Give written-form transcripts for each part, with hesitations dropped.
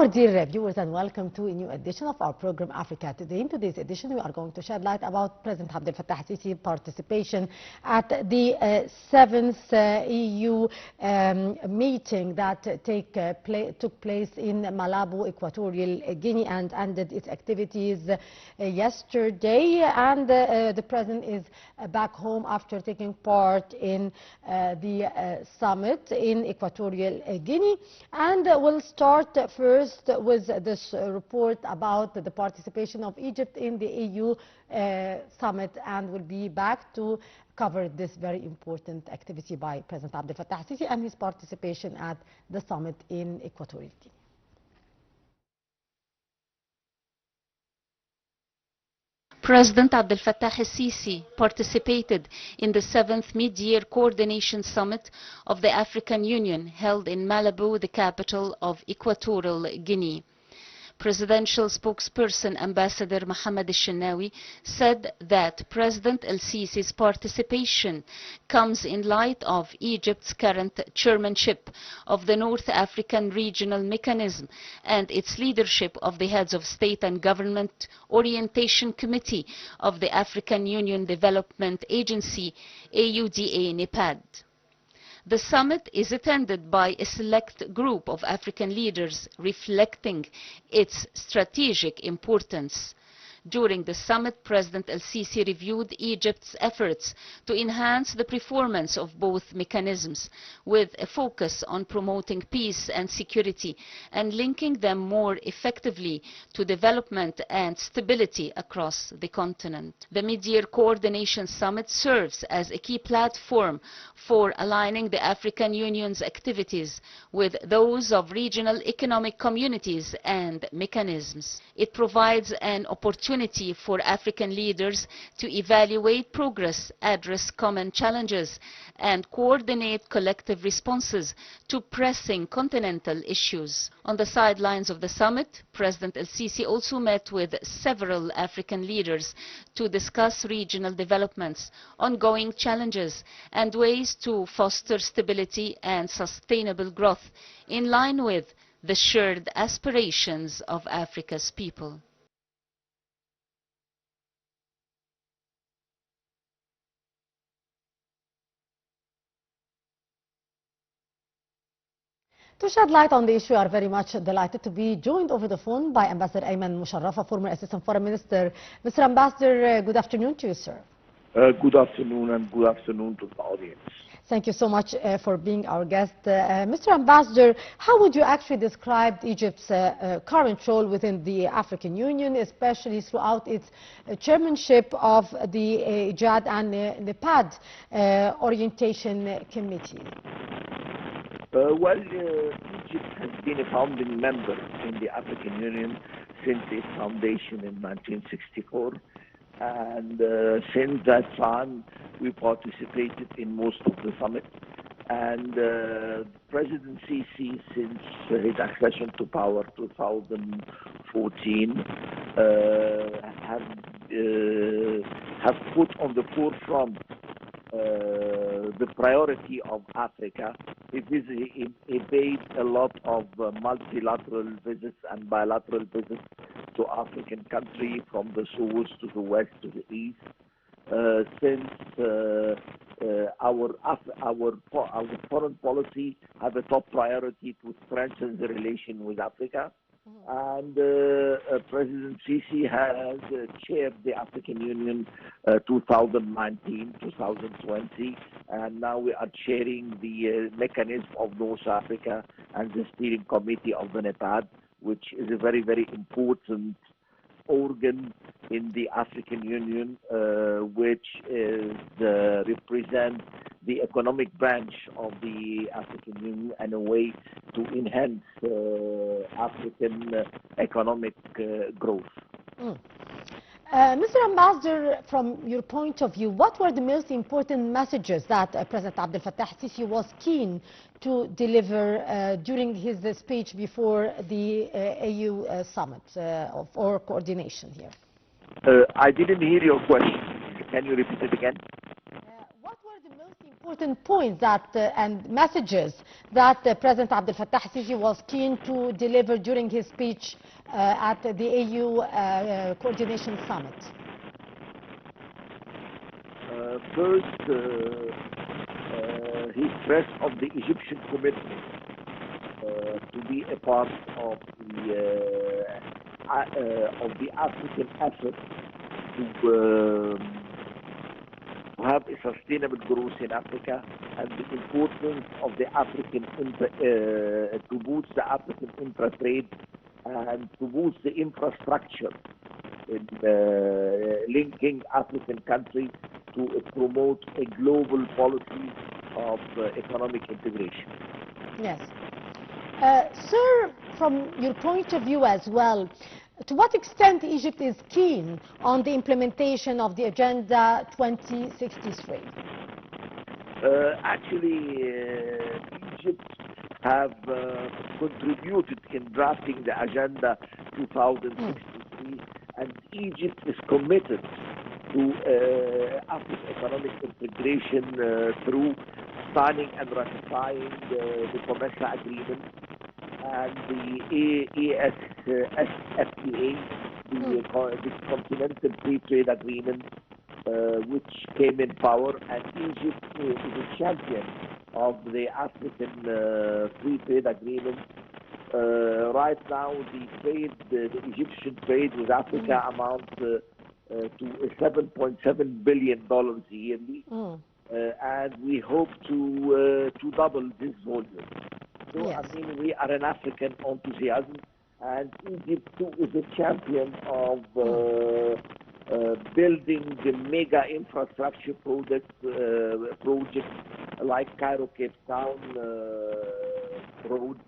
Our dear viewers, and welcome to a new edition of our program Africa Today. In today's edition, we are going to shed light about President Abdel Fattah al-Sisi participation at the 7th EU meeting that took place in Malabo, Equatorial Guinea, and ended its activities yesterday. And the President is back home after taking part in the summit in Equatorial Guinea, and we'll start first with this report about the participation of Egypt in the EU summit, and we'll be back to cover this very important activity by President Abdel Fattah al-Sisi and his participation at the summit in Equatorial Guinea. President Abdel Fattah al-Sisi participated in the 7th Mid-Year Coordination Summit of the African Union held in Malabo, the capital of Equatorial Guinea. Presidential spokesperson Ambassador Mohammed al-Shenawi said that President al-Sisi's participation comes in light of Egypt's current chairmanship of the North African Regional Mechanism and its leadership of the Heads of State and Government Orientation Committee of the African Union Development Agency, AUDA-NEPAD. The summit is attended by a select group of African leaders, reflecting its strategic importance. During the summit, President al-Sisi reviewed Egypt's efforts to enhance the performance of both mechanisms, with a focus on promoting peace and security and linking them more effectively to development and stability across the continent. The Mid-Year Coordination Summit serves as a key platform for aligning the African Union's activities with those of regional economic communities and mechanisms. It provides an opportunity for African leaders to evaluate progress, address common challenges, and coordinate collective responses to pressing continental issues. On the sidelines of the summit, President al-Sisi also met with several African leaders to discuss regional developments, ongoing challenges, and ways to foster stability and sustainable growth in line with the shared aspirations of Africa's people. To shed light on the issue, we are very much delighted to be joined over the phone by Ambassador Ayman Mosharafa, former Assistant Foreign Minister. Mr. Ambassador, good afternoon to you, sir. Good afternoon, and good afternoon to the audience. Thank you so much for being our guest. Mr. Ambassador, how would you actually describe Egypt's current role within the African Union, especially throughout its chairmanship of the JAD and NEPAD orientation committees? Egypt has been a founding member in the African Union since its foundation in 1964. And since that time, we participated in most of the summits. And President Sisi, since his accession to power 2014, have put on the forefront the priority of Africa. He paid a lot of multilateral visits and bilateral visits to African countries, from the south to the west to the east. Since our foreign policy have a top priority to strengthen the relation with Africa. And President Sisi has chaired the African Union 2019-2020, and now we are chairing the mechanism of North Africa and the steering committee of the NEPAD, which is a very, very important organ in the African Union, which represents the economic branch of the African Union and a way to enhance African economic growth. Mr. Ambassador, from your point of view, what were the most important messages that President Abdel Fattah al-Sisi was keen to deliver during his speech before the AU summit or coordination here? I didn't hear your question. Can you repeat it again? What were the most important Important points that and messages that President Abdel Fattah Sisi was keen to deliver during his speech at the AU Coordination Summit. First, he stressed on the Egyptian commitment to be a part of the African effort to have a sustainable growth in Africa, and the importance of the African to boost the African intra-trade and to boost the infrastructure in linking African countries to promote a global policy of economic integration. Yes. Sir, from your point of view as well, to what extent Egypt is keen on the implementation of the Agenda 2063? Actually, Egypt have contributed in drafting the Agenda 2063, and Egypt is committed to African economic integration through signing and ratifying the Commercial Agreement and the FTA, the Continental Free Trade Agreement, which came in power, and Egypt is a champion of the African Free Trade Agreement. Right now, the Egyptian trade with Africa amounts to $7.7 billion yearly, and we hope to double this volume. So, yes. I mean, we are an African enthusiasm, and Egypt too is a champion of building the mega infrastructure projects like Cairo-Cape Town road,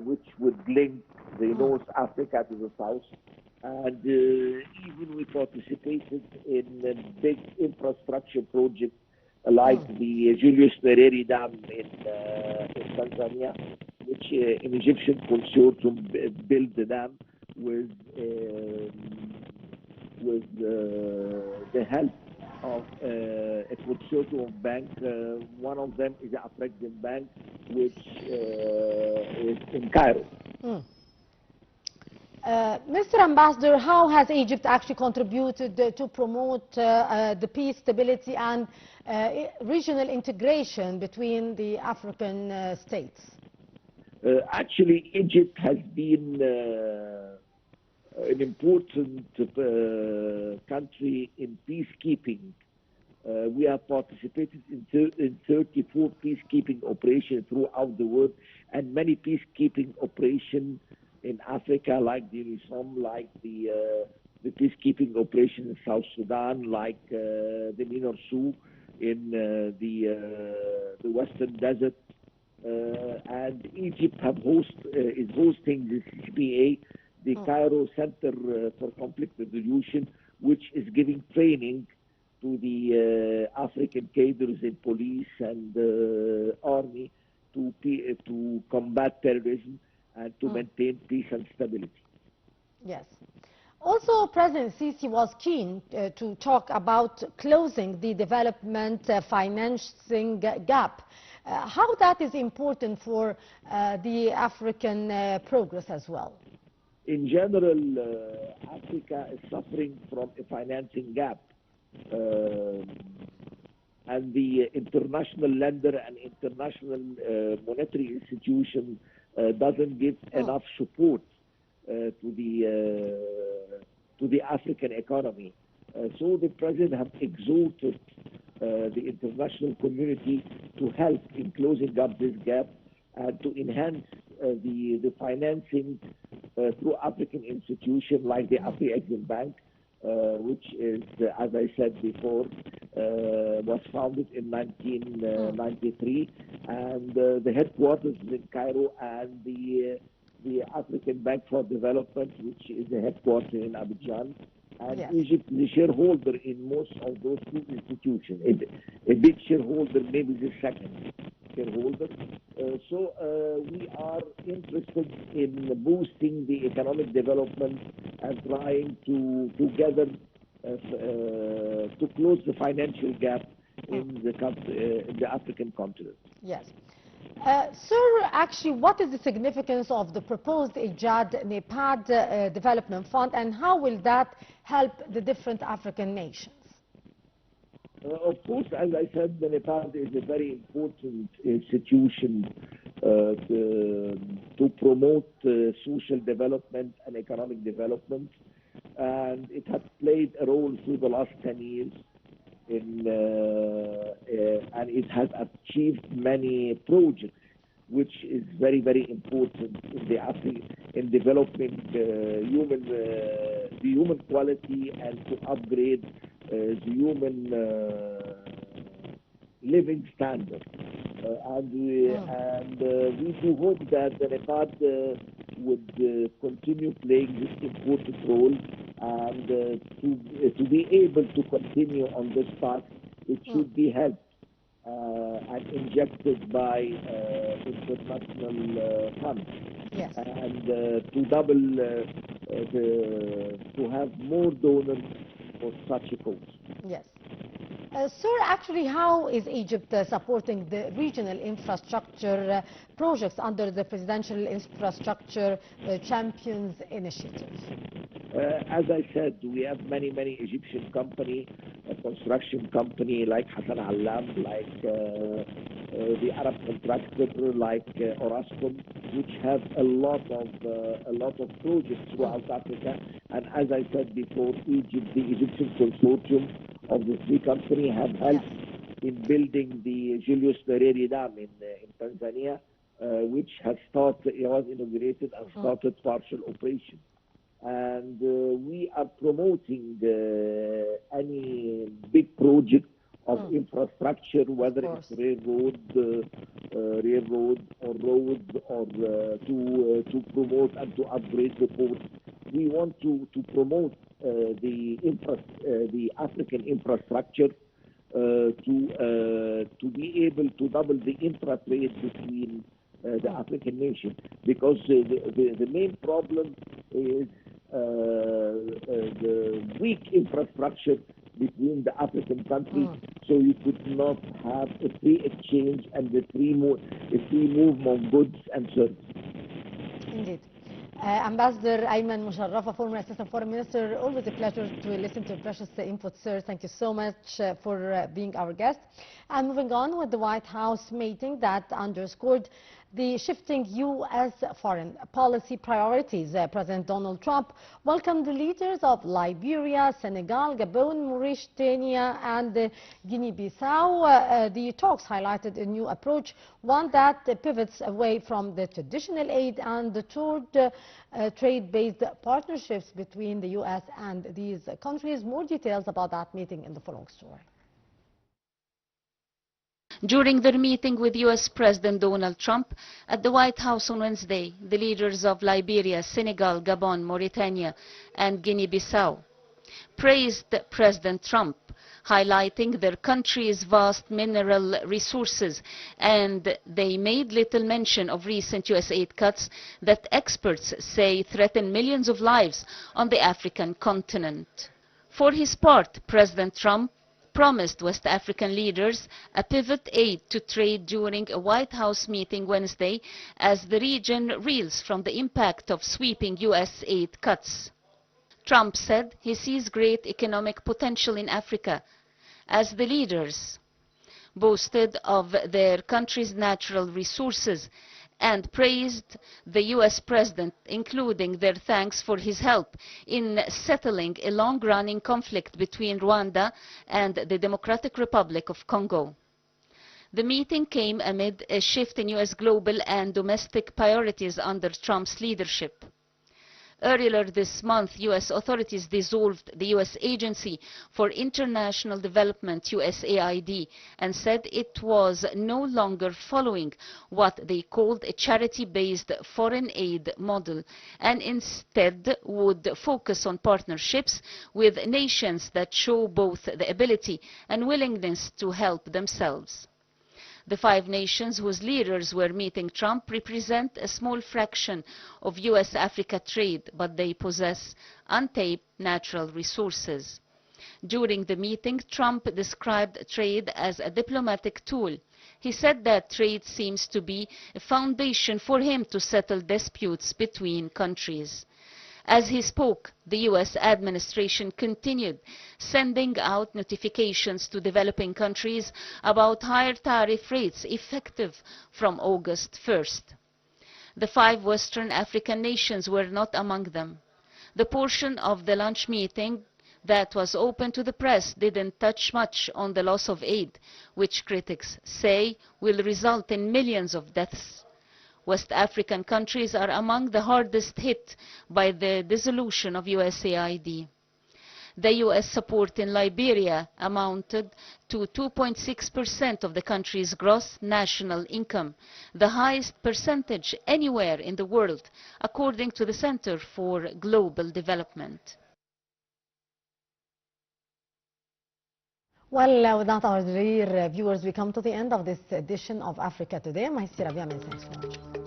which would link the North Africa to the south. And even we participated in a big infrastructure projects like the Julius Nyerere Dam in Tanzania, which an Egyptian consortium built the dam with the help of a consortium of banks. One of them is the African Bank, which is in Cairo. Mr. Ambassador, how has Egypt actually contributed to promote the peace, stability, and regional integration between the African states? Actually, Egypt has been an important country in peacekeeping. We have participated in 34 peacekeeping operations throughout the world, and many peacekeeping operations in Africa, like the UNISOM, like the peacekeeping operation in South Sudan, like the MINURSO in the Western Desert, and Egypt is hosting the CCPA, the Cairo Center for Conflict Resolution, which is giving training to the African cadres in police and army to combat terrorism and to maintain peace and stability. Yes. Also, President Sisi was keen to talk about closing the development financing gap. How that is important for the African progress as well? In general, Africa is suffering from a financing gap. And the international lender and international monetary institution doesn't give enough support to the African economy. So the president has exhorted the international community to help in closing up this gap and to enhance the financing through African institutions like the Afri-Exim Bank, which is, as I said before, was founded in 1993, and the headquarters is in Cairo, and the African Bank for Development, which is the headquarters in Abidjan. And yes. Egypt is a shareholder in most of those two institutions. A big shareholder, maybe the second shareholder. So we are interested in boosting the economic development and trying to together to close the financial gap in the African continent. Yes. Sir, actually, what is the significance of the proposed IJAD-NEPAD Development Fund, and how will that help the different African nations? Of course, as I said, the NEPAD is a very important institution to promote social development and economic development, and it has played a role through the last 10 years. And it has achieved many projects, which is very, very important in developing the human quality and to upgrade the human living standard. We do hope that the NEPAD would continue playing this important role, and to be able to continue on this path, it should be helped and injected by international funds. Yes. And to double, to have more donors for such a cause. Yes. Sir, actually, how is Egypt supporting the regional infrastructure projects under the Presidential Infrastructure Champions Initiative? As I said, we have many Egyptian company, construction company like Hassan Allam, like the Arab contractor, like Orascom, which have a lot of projects throughout Africa. And as I said before, the Egyptian consortium of the three companies have helped in building the Julius Nyerere Dam in Tanzania, which has started, it was inaugurated and started partial operation. And we are promoting any big project of infrastructure, whether it's railroad or roads, or to promote and to upgrade the ports. We want to promote the African infrastructure to be able to double the intra-trade between the African nations, because the main problem is the weak infrastructure between the African countries, so you could not have a free exchange and a free movement of goods and services. Indeed. Ambassador Ayman Mosharafa, former Assistant Foreign Minister, always a pleasure to listen to your precious input, sir. Thank you so much for being our guest. And moving on with the White House meeting that underscored the shifting U.S. foreign policy priorities. President Donald Trump welcomed the leaders of Liberia, Senegal, Gabon, Mauritania, and Guinea-Bissau. The talks highlighted a new approach, one that pivots away from the traditional aid and toward trade-based partnerships between the U.S. and these countries. More details about that meeting in the following story. During their meeting with U.S. President Donald Trump at the White House on Wednesday, the leaders of Liberia, Senegal, Gabon, Mauritania, and Guinea-Bissau praised President Trump, highlighting their country's vast mineral resources, and they made little mention of recent U.S. aid cuts that experts say threaten millions of lives on the African continent. For his part, President Trump promised West African leaders a pivot aid to trade during a White House meeting Wednesday as the region reels from the impact of sweeping U.S. aid cuts. Trump said he sees great economic potential in Africa as the leaders boasted of their country's natural resources and praised the U.S. president, including their thanks for his help in settling a long-running conflict between Rwanda and the Democratic Republic of Congo. The meeting came amid a shift in U.S. global and domestic priorities under Trump's leadership. Earlier this month, U.S. authorities dissolved the U.S. Agency for International Development, USAID, and said it was no longer following what they called a charity-based foreign aid model, and instead would focus on partnerships with nations that show both the ability and willingness to help themselves. The 5 nations whose leaders were meeting Trump represent a small fraction of U.S.-Africa trade, but they possess untapped natural resources. During the meeting, Trump described trade as a diplomatic tool. He said that trade seems to be a foundation for him to settle disputes between countries. As he spoke, the U.S. administration continued sending out notifications to developing countries about higher tariff rates effective from August 1st. The 5 Western African nations were not among them. The portion of the lunch meeting that was open to the press didn't touch much on the loss of aid, which critics say will result in millions of deaths. West African countries are among the hardest hit by the dissolution of USAID. The U.S. support in Liberia amounted to 2.6% of the country's gross national income, the highest percentage anywhere in the world, according to the Center for Global Development. Well, without our dear viewers, we come to the end of this edition of Africa Today. My dear Ayman, thanks so much.